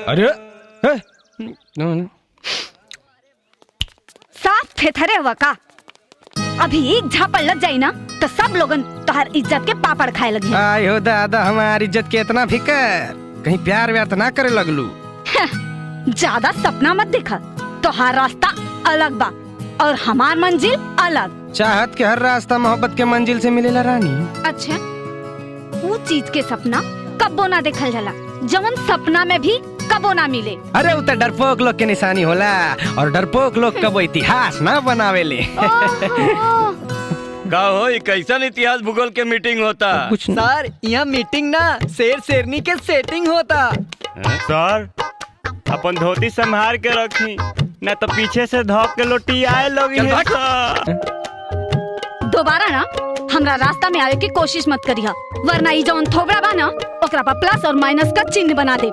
अरे साफ थेथरे हुआ का। अभी एक झापड़ लग जाई ना तो सब लोगन तोहर इज्जत के पापड़ खाए लगी। आयो दादा, हमारी इज्जत के इतना फिकर, कहीं प्यार व्यार तो ना करे लगलू। ज्यादा सपना मत देखा, तोहार रास्ता अलग बा और हमार मंजिल अलग। चाहत के हर रास्ता मोहब्बत के मंजिल से मिलेला रानी। अच्छा, वो चीज के सपना कब्बो ना देखल जाला जवन सपना में भी कबो ना मिले। अरे वो तो डरपोक लोग के निशानी होला, और डरपोक लोग कबो इतिहास ना बनावेले। का हो, कैसन इतिहास भूगोल के मीटिंग होता? कुछ सर, यहाँ मीटिंग ना शेर शेरनी के सेटिंग होता। सर, अपन धोती संभाल के रखी, न तो पीछे से धोक के लोटी आए लोग। दोबारा ना हमरा रास्ता में आवे की कोशिश मत करिहा, वरना ई जौन थोबड़ा बा ना ओकरा पर प्लस और माइनस का चिन्ह बना दे।